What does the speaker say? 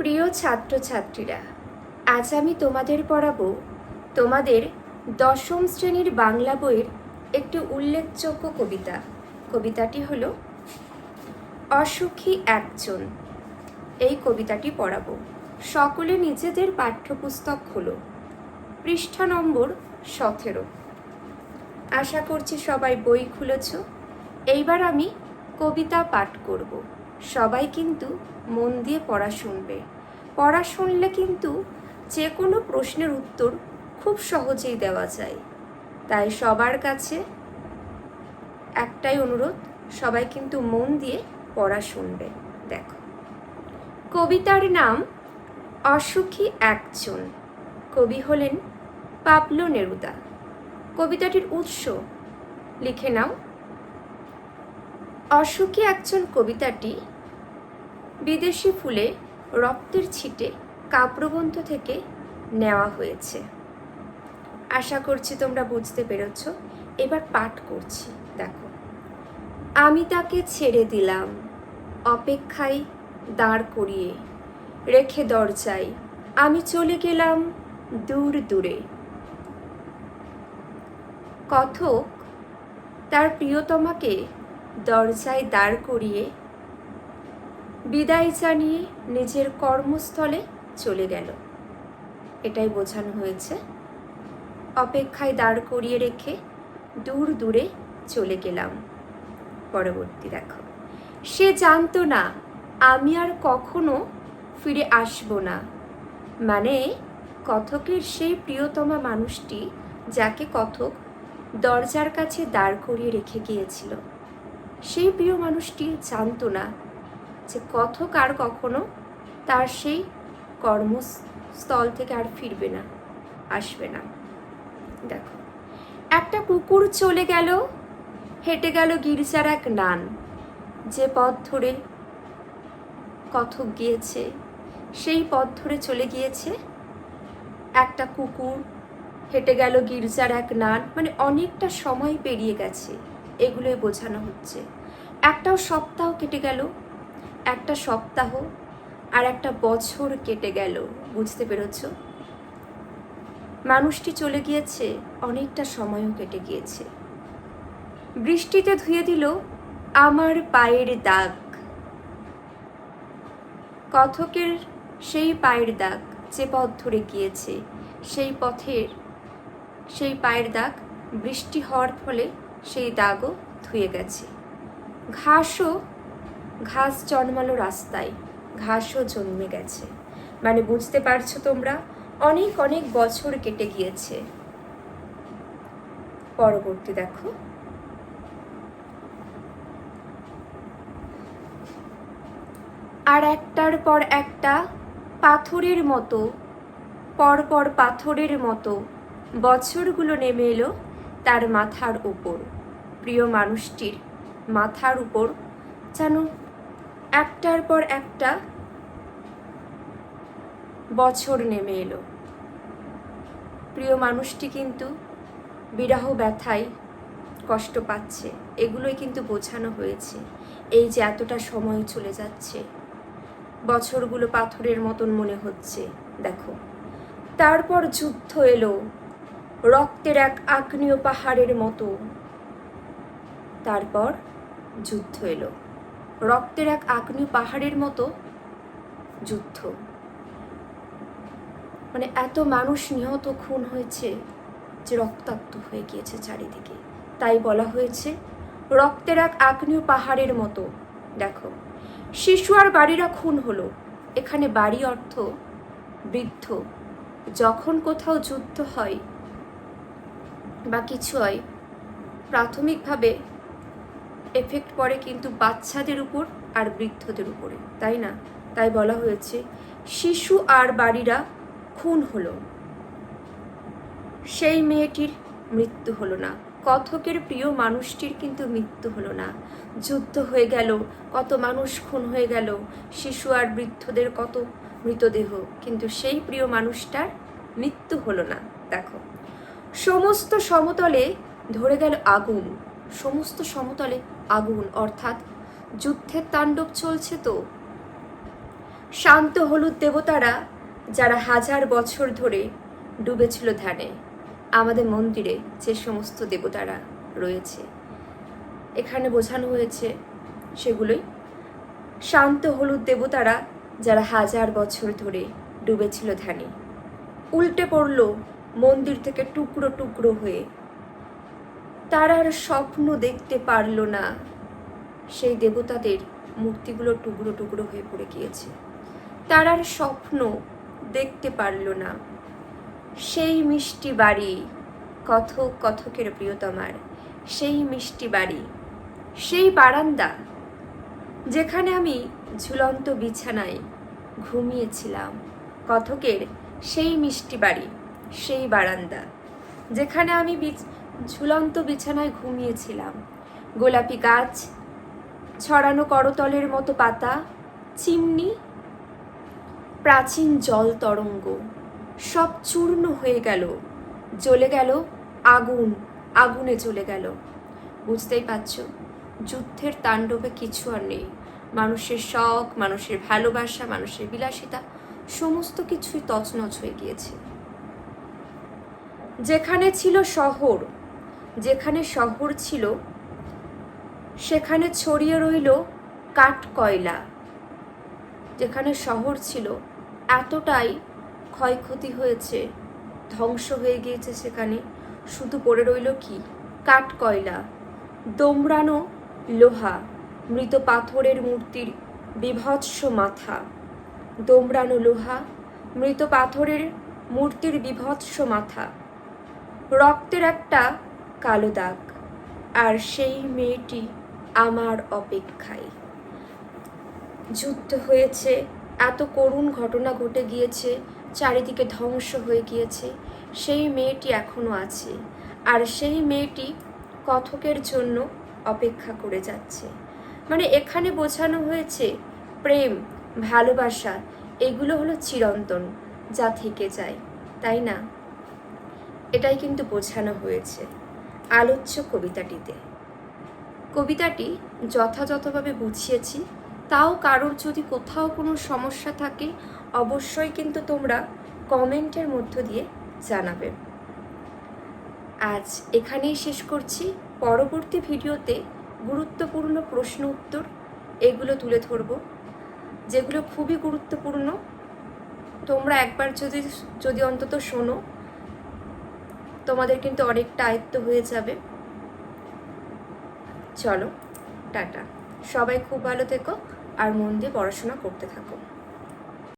প্রিয় ছাত্রছাত্রীরা, আজ আমি তোমাদের পড়াবো তোমাদের দশম শ্রেণীর বাংলা বইয়ের একটি উল্লেখযোগ্য কবিতা। কবিতাটি হলো অসুখী একজন। এই কবিতাটি পড়াবো। সকলে নিজেদের পাঠ্যপুস্তক হলো পৃষ্ঠা নম্বর 17। আশা করছি সবাই বই খুলেছ। এইবার আমি কবিতা পাঠ করব। সবাই কিন্তু মন দিয়ে পড়া শুনবে। পড়া শুনলে কিন্তু যে কোনো প্রশ্নের উত্তর খুব সহজেই দেওয়া যায়। তাই সবার কাছে একটাই অনুরোধ, সবাই কিন্তু মন দিয়ে পড়া শুনবে। দেখো, কবিতার নাম অসুখী একজন। কবি হলেন পাবলো নেরুদা। কবিতাটির উৎস লিখে নাও। অসুখী একজন কবিতাটি বিদেশি ফুলে রক্তের ছিটে কাব্যগ্রন্থ থেকে নেওয়া হয়েছে। আশা করছি তোমরা বুঝতে পেরেছ। এবার পাঠ করছি। দেখো, আমি তাকে ছেড়ে দিলাম অপেক্ষায় দাঁড় করিয়ে, রেখে দরজায় আমি চলে গেলাম দূর দূরে। কথক তার প্রিয়তমাকে দরজায় দাঁড় করিয়ে বিদায় জানিয়ে নিজের কর্মস্থলে চলে গেল। এটাই বোঝানো হয়েছে। অপেক্ষায় দাঁড় করিয়ে রেখে দূর দূরে চলে গেলাম। পরবর্তী দেখো, সে জানতো না আমি আর কখনো ফিরে আসব না। মানে কথকের সেই প্রিয়তমা মানুষটি, যাকে কথক দরজার কাছে দাঁড় করিয়ে রেখে গিয়েছিল, সেই প্রিয় মানুষটি জানতো না যে কথক আর কখনো তার সেই কর্মস্থল থেকে আর ফিরবে না, আসবে না। দেখো, একটা কুকুর চলে গেল, হেঁটে গেল গির্জার এক নান। যে পথ ধরে কথক গিয়েছে, সেই পথ ধরে চলে গিয়েছে একটা কুকুর, হেঁটে গেল গির্জার এক নান। মানে অনেকটা সময় পেরিয়ে গেছে, এগুলোই বোঝানো হচ্ছে। একটাও সপ্তাহ কেটে গেল, একটা সপ্তাহ আর একটা বছর কেটে গেল। বুঝতে পেরেছ? মানুষটি চলে গিয়েছে, অনেকটা সময়ও কেটে গিয়েছে। বৃষ্টিতে ধুয়ে দিল আমার পায়ের দাগ। কথকের সেই পায়ের দাগ, যে পথ ধরে গিয়েছে, সেই পায়ের দাগ বৃষ্টি হওয়ার ফলে সেই দাগও ধুয়ে গেছে। ঘাস জন্মালো রাস্তায়, ঘাসও জন্মে গেছে। মানে বুঝতে পারছো তোমরা, অনেক অনেক বছর কেটে গিয়েছে। পরবর্তী দেখো, আর একটার পর একটা পাথরের মতো, পরপর পাথরের মতো বছরগুলো নেমে এলো তার মাথার উপর। প্রিয় মানুষটির মাথার উপর যেন একটার পর একটা বছর নেমে এলো। প্রিয় মানুষটি কিন্তু বিরহ ব্যথায় কষ্ট পাচ্ছে। এগুলোই কিন্তু বোঝানো হয়েছে। এই যে এতটা সময় চলে যাচ্ছে, বছরগুলো পাথরের মতন মনে হচ্ছে। দেখো, তারপর যুদ্ধ এলো রক্তের এক আগ্নেয় পাহাড়ের মতো। তারপর যুদ্ধ এলো রক্তের এক আগ্নেয় পাহাড়ের মতো যুদ্ধ। মানে এত মানুষ নিহত, খুন হয়েছে যে রক্তাক্ত হয়ে গিয়েছে চারিদিকে। তাই বলা হয়েছে রক্তের এক আগ্নেয় পাহাড়ের মতো। দেখো, শিশু আর বাড়িরা খুন হলো। এখানে বাড়ি অর্থ বৃদ্ধ। যখন কোথাও যুদ্ধ হয় বা কিছু হয়, প্রাথমিকভাবে এফেক্ট পড়ে কিন্তু বাচ্চাদের উপর আর বৃদ্ধদের উপরে, তাই না? তাই বলা হয়েছে শিশু আর বাড়িরা খুন হলো। সেই মেয়েটির মৃত্যু হলো না, কথকের প্রিয় মানুষটির কিন্তু মৃত্যু হলো না। যুদ্ধ হয়ে গেল, কত মানুষ খুন হয়ে গেল, শিশু আর বৃদ্ধদের কত মৃতদেহ, কিন্তু সেই প্রিয় মানুষটার মৃত্যু হলো না। দেখো, সমস্ত সমতলে ধরে গেল আগুন। সমস্ত সমতলে আগুন অর্থাৎ যুদ্ধের তাণ্ডব চলছে। তো শান্ত হলুদ দেবতারা যারা হাজার বছর ধরে ডুবেছিল ধ্যানে, আমাদের মন্দিরে যে সমস্ত দেবতারা রয়েছে এখানে বোঝানো হয়েছে সেগুলোই। শান্ত হলুদ দেবতারা যারা হাজার বছর ধরে ডুবেছিল ধ্যানে, উল্টে পড়ল মন্দির থেকে টুকরো টুকরো হয়ে, তারা আর স্বপ্ন দেখতে পারল না। সেই দেবতাদের মূর্তিগুলো টুকরো টুকরো হয়ে পড়ে গিয়েছে, তারা আর স্বপ্ন দেখতে পারল না। সেই মিষ্টি বাড়ি, কথক কথকের প্রিয়তমার সেই মিষ্টি বাড়ি, সেই বারান্দা যেখানে আমি ঝুলন্ত বিছানায় ঘুমিয়েছিলাম, কথকের সেই মিষ্টি বাড়ি, সেই বারান্দা যেখানে আমি ঝুলন্ত বিছানায় ঘুমিয়েছিলাম। গোলাপি গাছ, ছড়ানো করতলের মতো পাতা, চিমনি, প্রাচীন জল তরঙ্গ সব চূর্ণ হয়ে গেল, জ্বলে গেল আগুন, আগুনে জ্বলে গেল। বুঝতেই পারছ, যুদ্ধের তাণ্ডবে কিছু আর নেই। মানুষের শখ, মানুষের ভালোবাসা, মানুষের বিলাসিতা সমস্ত কিছুই তছনছ হয়ে গিয়েছে। যেখানে ছিল শহর, যেখানে শহর ছিল সেখানে ছড়িয়ে রইল কাঠ কয়লা। যেখানে শহর ছিল এতটাই ক্ষয়ক্ষতি হয়েছে, ধ্বংস হয়ে গিয়েছে, সেখানে শুধু পড়ে রইল কি কাঠ কয়লা, দোমড়ানো লোহা, মৃত পাথরের মূর্তির বিভৎস মাথা। দোমড়ানো লোহা, মৃত পাথরের মূর্তির বিভৎস মাথা, রক্তের একটা কালো দাগ, আর সেই মেয়েটি আমার অপেক্ষায়। যুদ্ধ হয়েছে, এত করুণ ঘটনা ঘটে গিয়েছে, চারিদিকে ধ্বংস হয়ে গিয়েছে, সেই মেয়েটি এখনো আছে, আর সেই মেয়েটি কথকের জন্য অপেক্ষা করে যাচ্ছে। মানে এখানে বোঝানো হয়েছে প্রেম, ভালোবাসা এগুলো হলো চিরন্তন, যা থেকে যায়, তাই না? এটাই কিন্তু বোঝানো হয়েছে আলোচ্য কবিতাটিতে। কবিতাটি যথাযথভাবে বুঝিয়েছি, তাও কারোর যদি কোথাও কোনো সমস্যা থাকে অবশ্যই কিন্তু তোমরা কমেন্টের মধ্য দিয়ে জানাবে। আজ এখানেই শেষ করছি। পরবর্তী ভিডিওতে গুরুত্বপূর্ণ প্রশ্ন উত্তর এগুলো তুলে ধরব, যেগুলো খুবই গুরুত্বপূর্ণ। তোমরা একবার যদি অন্তত শোনো, তোমাদের কিন্তু অনেকটা আয়ত্ত হয়ে যাবে। চলো, টাটা। সবাই খুব ভালো থেকো আর মন দিয়ে পড়াশোনা করতে থাকো।